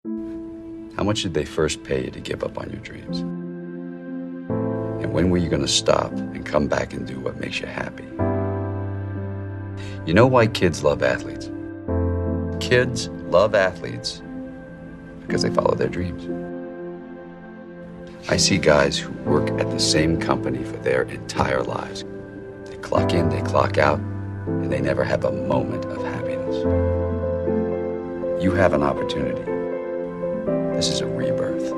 How much did they first pay you to give up on your dreams? And when were you going to stop and come back and do what makes you happy? You know why kids love athletes? Kids love athletes because they follow their dreams. I see guys who work at the same company for their entire lives. They clock in, they clock out, and they never have a moment of happiness. You have an opportunity. This is a rebirth.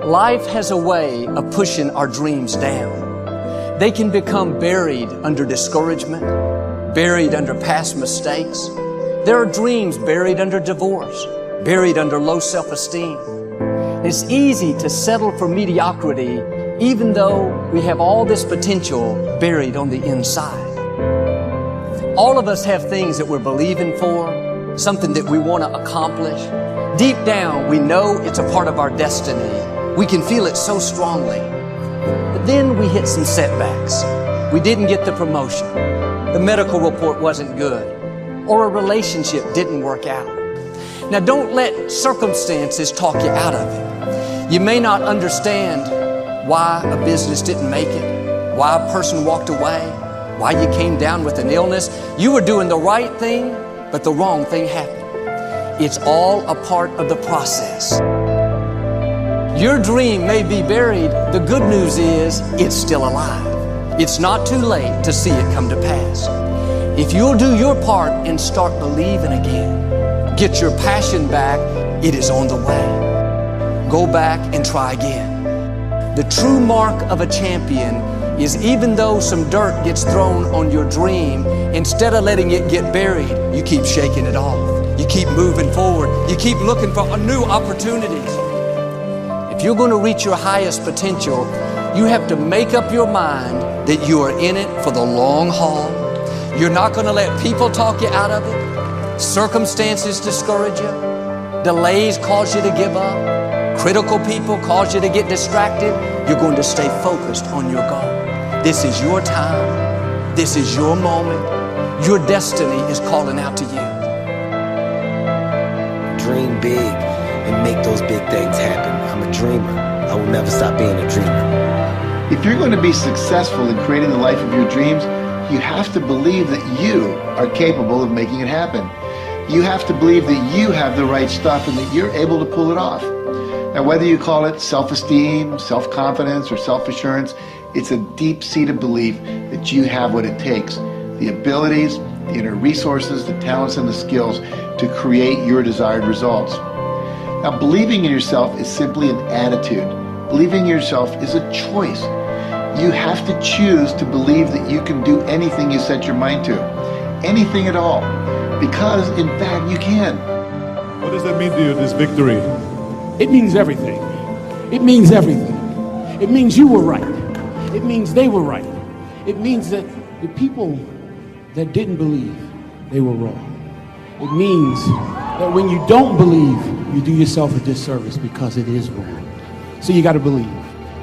Life has a way of pushing our dreams down. They can become buried under discouragement, buried under past mistakes. There are dreams buried under divorce, buried under low self-esteem. It's easy to settle for mediocrity even though we have all this potential buried on the inside. All of us have things that we're believing for, something that we want to accomplish. Deep down, we know it's a part of our destiny. We can feel it so strongly. But then we hit some setbacks. We didn't get the promotion. The medical report wasn't good. Or a relationship didn't work out. Now don't let circumstances talk you out of it. You may not understand why a business didn't make it, why a person walked away, why you came down with an illness. You were doing the right thing, but the wrong thing happened. It's all a part of the process. Your dream may be buried. The good news is it's still alive. It's not too late to see it come to pass. If you'll do your part and start believing again, get your passion back, it is on the way. Go back and try again. The true mark of a champion is even though some dirt gets thrown on your dream, instead of letting it get buried, you keep shaking it off. You keep moving forward. You keep looking for new opportunities. If you're going to reach your highest potential, you have to make up your mind that you are in it for the long haul. You're not going to let people talk you out of it. Circumstances discourage you. Delays cause you to give up. Critical people cause you to get distracted. You're going to stay focused on your goal. This is your time. This is your moment. Your destiny is calling out to you. Dream big and make those big things happen. I'm a dreamer. I will never stop being a dreamer. If you're going to be successful in creating the life of your dreams, you have to believe that you are capable of making it happen. You have to believe that you have the right stuff and that you're able to pull it off. Now, whether you call it self-esteem, self-confidence, or self-assurance, it's a deep-seated belief that you have what it takes, the abilities, the inner resources, the talents, and the skills to create your desired results. Now, believing in yourself is simply an attitude. Believing in yourself is a choice. You have to choose to believe that you can do anything you set your mind to, anything at all, because in fact you can. What does that mean to you, this victory? It means everything. It means everything. It means you were right. It means they were right. It means that the people that didn't believe, they were wrong. It means that when you don't believe, you do yourself a disservice because it is wrong. So you got to believe.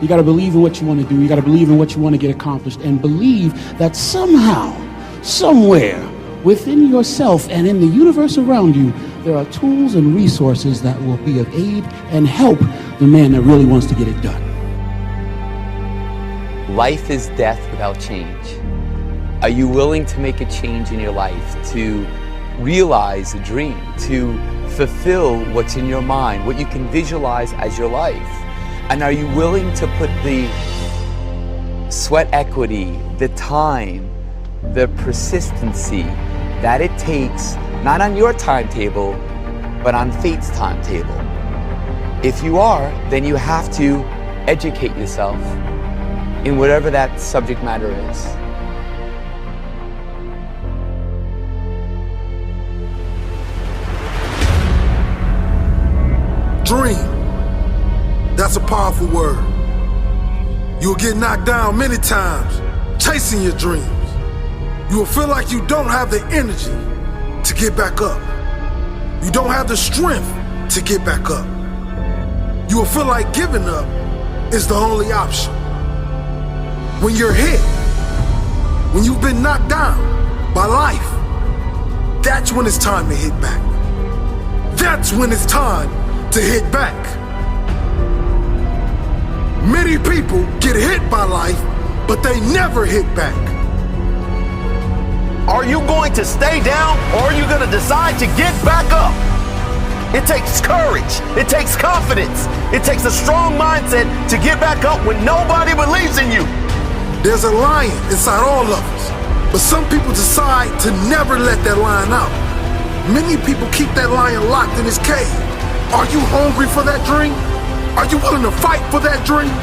You got to believe in what you want to do. You got to believe in what you want to get accomplished, and believe that somehow, somewhere within yourself and in the universe around you, there are tools and resources that will be of aid and help the man that really wants to get it done. Life is death without change. Are you willing to make a change in your life, to realize a dream, to fulfill what's in your mind, what you can visualize as your life? And are you willing to put the sweat equity, the time, the persistency that it takes, not on your timetable, but on fate's timetable? If you are, then you have to educate yourself in whatever that subject matter is. Dream. That's a powerful word. You'll get knocked down many times chasing your dreams. You will feel like you don't have the energy to get back up. You don't have the strength to get back up. You will feel like giving up is the only option. When you're hit, when you've been knocked down by life, that's when it's time to hit back. That's when it's time to hit back. Many people get hit by life, but they never hit back. Are you going to stay down, or are you going to decide to get back up? It takes courage. It takes confidence. It takes a strong mindset to get back up when nobody believes in you. There's a lion inside all of us, but some people decide to never let that lion out. Many people keep that lion locked in his cage. Are you hungry for that dream? Are you willing to fight for that dream?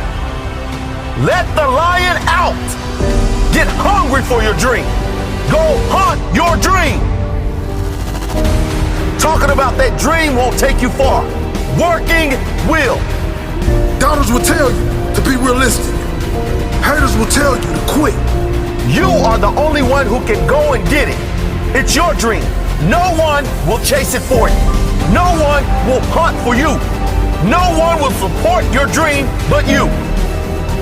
Let the lion out. Get hungry for your dream. Go hunt your dream. Talking about that dream won't take you far. Working will. Doubters will tell you to be realistic. Haters will tell you to quit. You are the only one who can go and get it. It's your dream. No one will chase it for you. No one will hunt for you. No one will support your dream but you.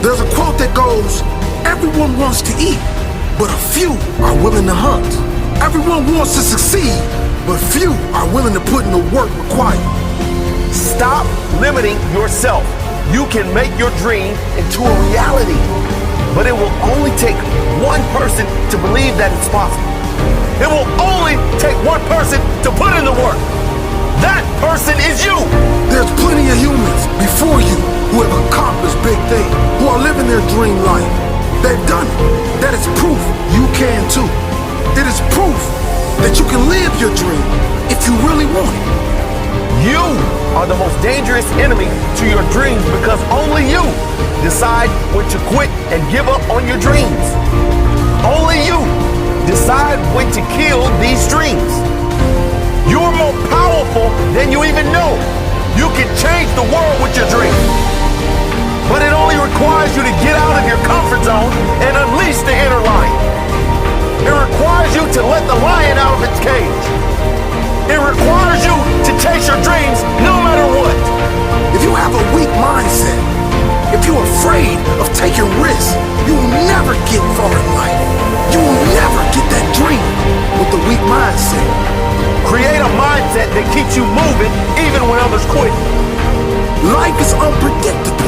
There's a quote that goes, everyone wants to eat, but a few are willing to hunt. Everyone wants to succeed, but few are willing to put in the work required. Stop limiting yourself. You can make your dream into a reality, but it will only take one person to believe that it's possible. It will only take one person to put in the work. That person is you. There's plenty of humans before you who have accomplished big things, who are living their dream life. They've done it. That is proof you can too. It is proof that you can live your dream if you really want it. You are the most dangerous enemy to your dreams because only you decide when to quit and give up on your dreams. Only you decide when to kill these dreams. You're more powerful than you even know. You can change the world with your dream. But it only requires you to get out of your comfort zone and unleash the inner lion. It requires you to let the lion out of its cage. It requires you to chase your dreams no matter what. If you have a weak mindset, if you're afraid of taking risks, you will never get far in life. You will never get that dream with a weak mindset. Create a mindset that keeps you moving even when others quit. Life is unpredictable.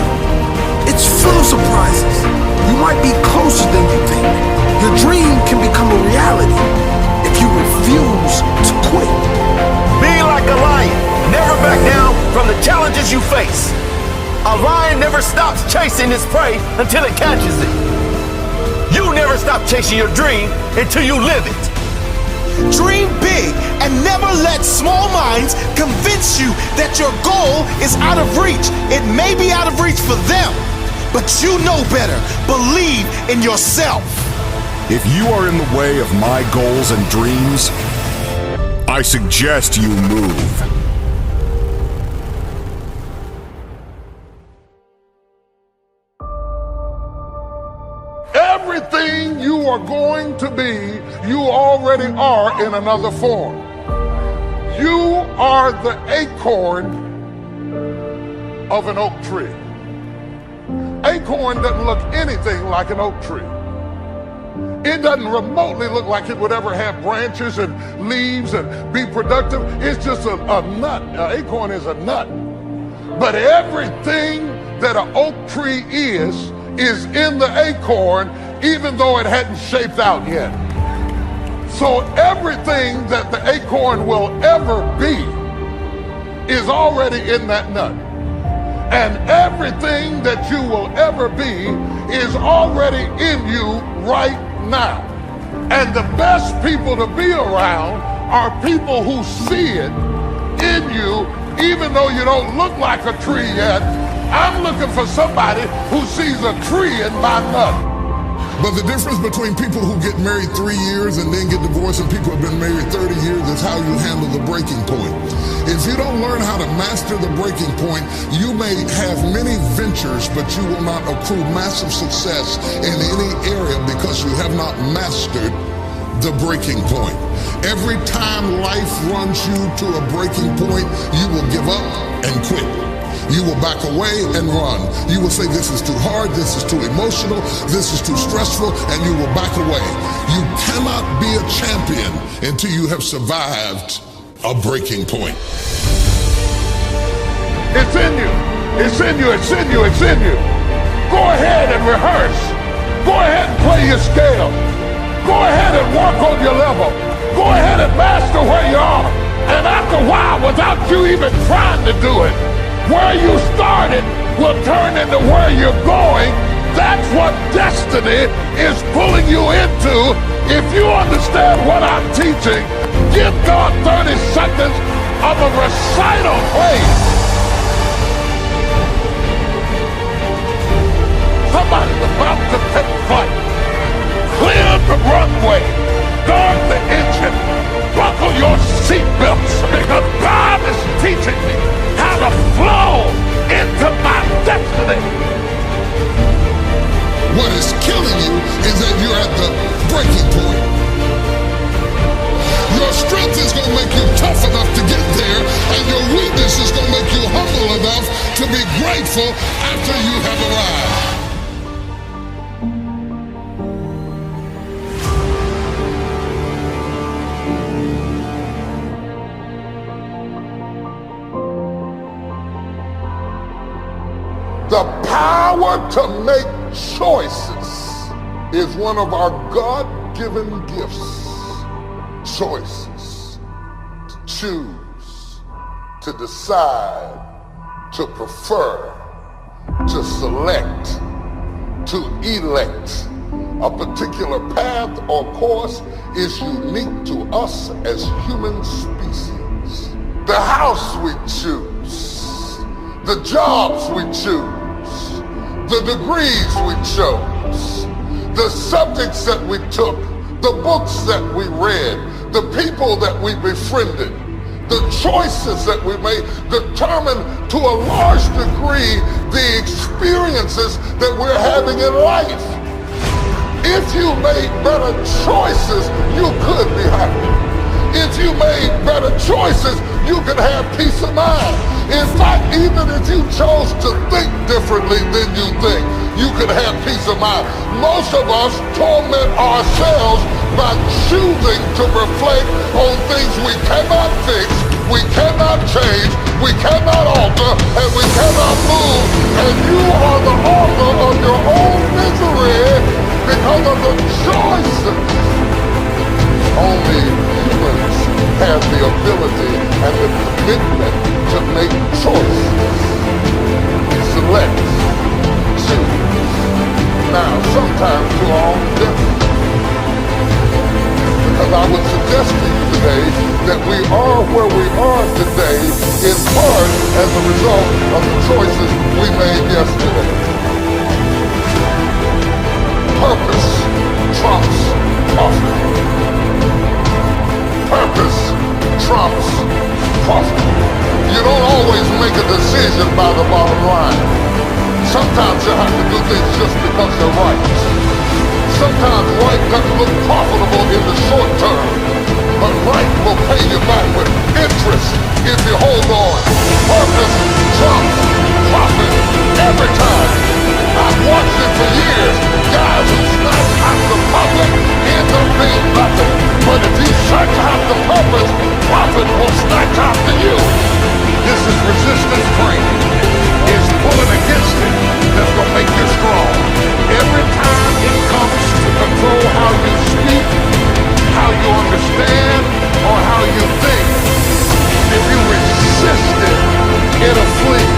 It's full of surprises. You might be closer than you think. Your dream can become a reality if you refuse to quit. Be like a lion. Never back down from the challenges you face. A lion never stops chasing its prey until it catches it. You never stop chasing your dream until you live it. Dream big and never let small minds convince you that your goal is out of reach. It may be out of reach for them, but you know better. Believe in yourself. If you are in the way of my goals and dreams, I suggest you move. Everything you are going to be, you already are in another form. You are the acorn of an oak tree. Acorn doesn't look anything like an oak tree. It doesn't remotely look like it would ever have branches and leaves and be productive. It's just a nut. An acorn is a nut. But everything that an oak tree is in the acorn, even though it hadn't shaped out yet. So everything that the acorn will ever be is already in that nut. And everything that you will ever be is already in you right now. And the best people to be around are people who see it in you, even though you don't look like a tree yet. I'm looking for somebody who sees a tree in my nut. But the difference between people who get married 3 years and then get divorced and people who have been married 30 years is how you handle the breaking point. If you don't learn how to master the breaking point, you may have many ventures, but you will not accrue massive success in any area because you have not mastered the breaking point. Every time life runs you to a breaking point, you will give up and quit. You will back away and run. You will say, this is too hard, this is too emotional, this is too stressful, and you will back away. You cannot be a champion until you have survived a breaking point. It's in you. It's in you. It's in you. It's in you. Go ahead and rehearse. Go ahead and play your scale. Go ahead and work on your level. Go ahead and master where you are. And after a while, without you even trying to do it, where you started will turn into where you're going. That's what destiny is pulling you into. If you understand what I'm teaching, give God 30 seconds of a recital, please. Somebody's about to take flight. Clear the runway. Guard the engine. Buckle your seatbelts, because God is teaching me how to flow into my destiny. What is killing you is that you're at the breaking point. Your strength is going to make you tough enough to get there, and your weakness is going to make you humble enough to be grateful after you have arrived. The power to make choices is one of our God-given gifts. Choices. To choose, to decide, to prefer, to select, to elect. A particular path or course is unique to us as human species. The house we choose, the jobs we choose, the degrees we chose, the subjects that we took, the books that we read, the people that we befriended, the choices that we made determine to a large degree the experiences that we're having in life. If you made better choices, you could be happy. If you made better choices, you could have peace of mind. In fact, even if you chose to think differently than you think, you could have peace of mind. Most of us torment ourselves by choosing to reflect on things we cannot fix, we cannot change, we cannot alter, and we cannot move. And you are the author of your own misery because of the choices. Only humans have the ability and the commitment to make choices. Select, choose. Now, sometimes to our own detriment. Because I would suggest to you today that we are where we are today in part as a result of the choices we made yesterday. Purpose trumps profit. Purpose trumps profit. You don't always make a decision by the bottom line. Sometimes you have to do things just because they're right. Sometimes right doesn't look profitable in the short term, but right will pay you back with interest if you hold on. Purpose trumps profit every time. I've watched it for years. Guys who snatch after profit end up being nothing. But if you search after purpose, profit will snatch after you. This is resistance training. It's pulling against it that's going to make you strong. Every time it comes to control how you speak, how you understand, or how you think, if you resist it, it'll flee.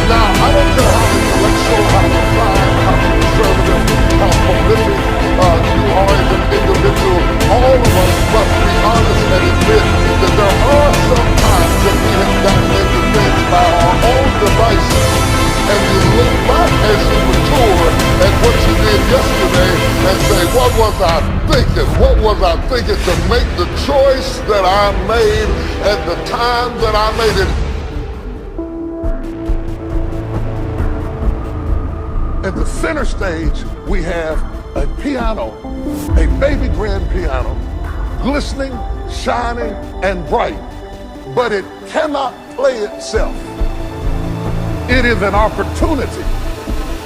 Now, I don't care how intellectual, how refined, how conservative, how prolific you are as an individual. All of us must be honest and admit that there are some times that we have gotten into things by our own devices. And you look back as you mature at what you did yesterday and say, what was I thinking? What was I thinking to make the choice that I made at the time that I made it? At the center stage, we have a piano, a baby grand piano, glistening, shining, and bright. but it cannot play itself. It is an opportunity.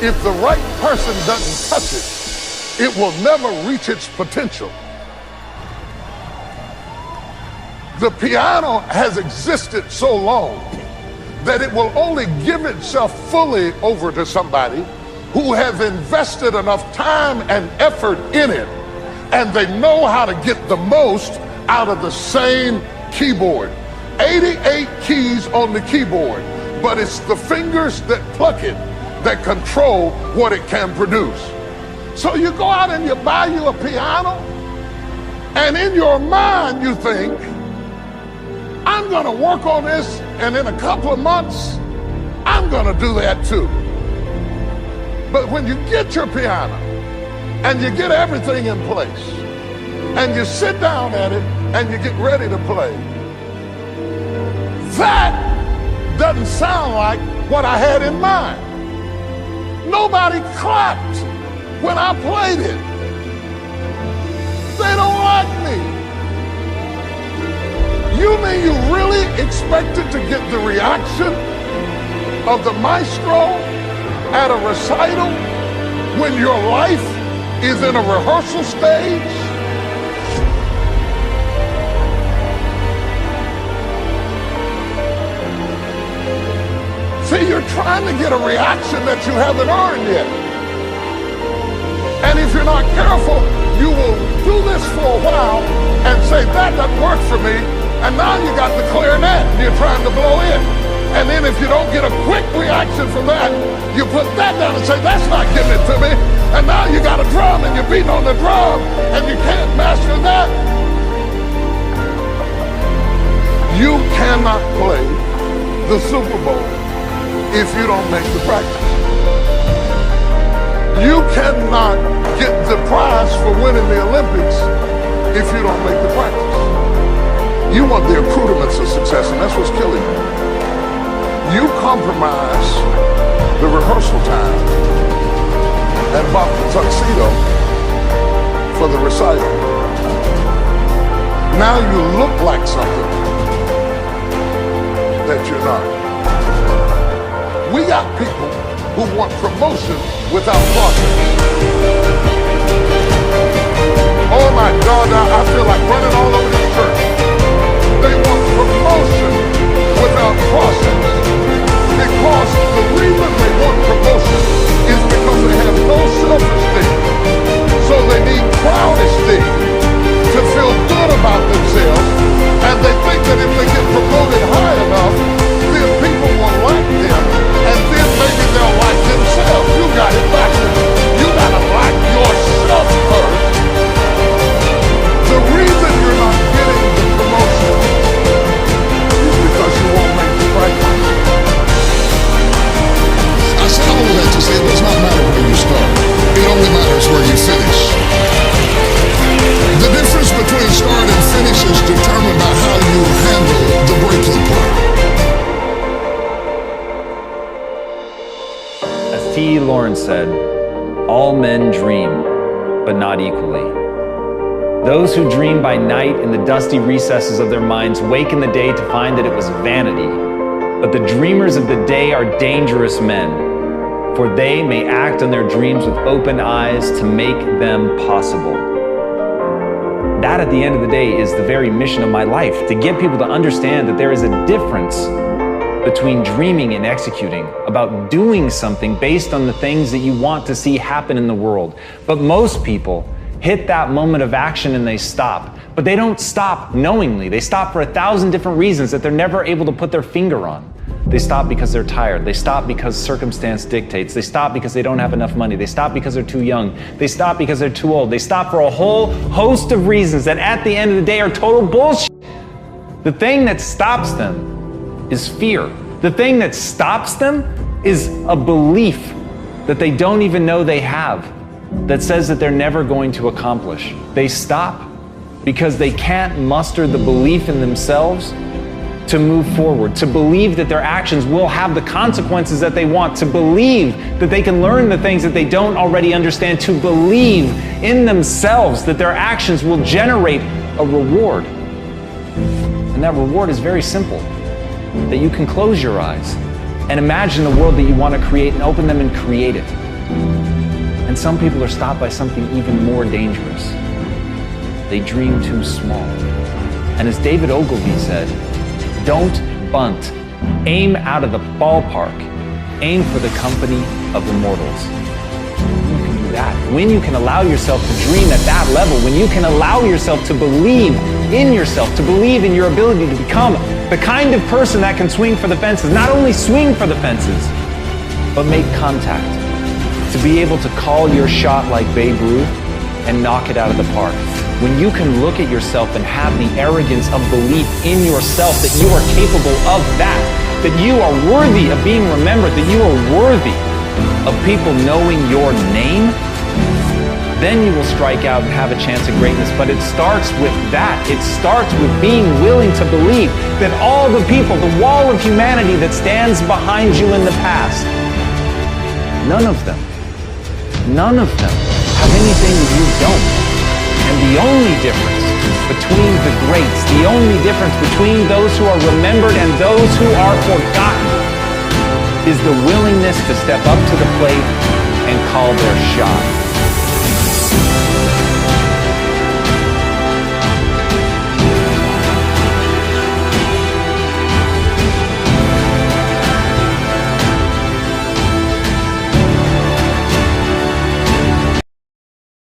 If the right person doesn't touch it, it will never reach its potential. The piano has existed so long that it will only give itself fully over to somebody who has invested enough time and effort in it, and they know how to get the most out of the same keyboard. 88 keys on the keyboard, but it's the fingers that pluck it that control what it can produce. So you go out and you buy you a piano, and in your mind you think, I'm gonna work on this, and in a couple of months, I'm gonna do that too. But when you get your piano, and you get everything in place, and you sit down at it, and you get ready to play, that doesn't sound like what I had in mind. Nobody clapped when I played it. They don't like me. You mean you really expected to get the reaction of the maestro at a recital when your life is in a rehearsal stage? See, you're trying to get a reaction that you haven't earned yet. And if you're not careful, you will do this for a while and say, that doesn't work for me. And now you got the clarinet and you're trying to blow in. And then if you don't get a quick reaction from that, you put that down and say, that's not giving it to me. And now you got a drum and you're beating on the drum and you can't master that. You cannot play the Super Bowl if you don't make the practice. You cannot get the prize for winning the Olympics if you don't make the practice. You want the accoutrements of success, and that's what's killing you. You compromise the rehearsal time and bought the tuxedo for the recital. Now you look like something that you're not. We got people who want promotion without process. Oh my God, I feel like running all over this church. They want promotion without process. Because the reason they want promotion is because they have no self-esteem. So they need crowd esteem to feel good about themselves. And they think that if they get promoted high enough, then people will like them. And then maybe they'll like themselves. You got it backwards. You gotta like yourself first. The reason you're not getting the promotion is because you won't make the practice. I said all of that to say it does not matter where you start. It only matters where you finish. The difference between start and finish is determined by how you handle the breaking point. As T. Lawrence said, all men dream, but not equally. Those who dream by night in the dusty recesses of their minds wake in the day to find that it was vanity. But the dreamers of the day are dangerous men, for they may act on their dreams with open eyes to make them possible. That, at the end of the day, is the very mission of my life, to get people to understand that there is a difference between dreaming and executing, about doing something based on the things that you want to see happen in the world. But most people hit that moment of action and they stop. But they don't stop knowingly. They stop for 1,000 different reasons that they're never able to put their finger on. They stop because they're tired. They stop because circumstance dictates. They stop because they don't have enough money. They stop because they're too young. They stop because they're too old. They stop for a whole host of reasons that at the end of the day are total bullshit. The thing that stops them is fear. The thing that stops them is a belief that they don't even know they have, that says that they're never going to accomplish. They stop because they can't muster the belief in themselves to move forward, to believe that their actions will have the consequences that they want, to believe that they can learn the things that they don't already understand, to believe in themselves that their actions will generate a reward. And And that reward is very simple. That you can close your eyes and imagine the world that you want to create and open them and create it. And some people are stopped by something even more dangerous. They dream too small. And as David Ogilvy said, don't bunt. Aim out of the ballpark. Aim for the company of immortals. You can do that. When you can allow yourself to dream at that level, when you can allow yourself to believe in yourself, to believe in your ability to become the kind of person that can swing for the fences, not only swing for the fences, but make contact. To be able to call your shot like Babe Ruth and knock it out of the park. When you can look at yourself and have the arrogance of belief in yourself that you are capable of that you are worthy of being remembered, that you are worthy of people knowing your name, then you will strike out and have a chance at greatness. But it starts with that. It starts with being willing to believe that all the people, the wall of humanity that stands behind you in the past, none of them have anything that you don't. And the only difference between the greats, the only difference between those who are remembered and those who are forgotten, is the willingness to step up to the plate and call their shot.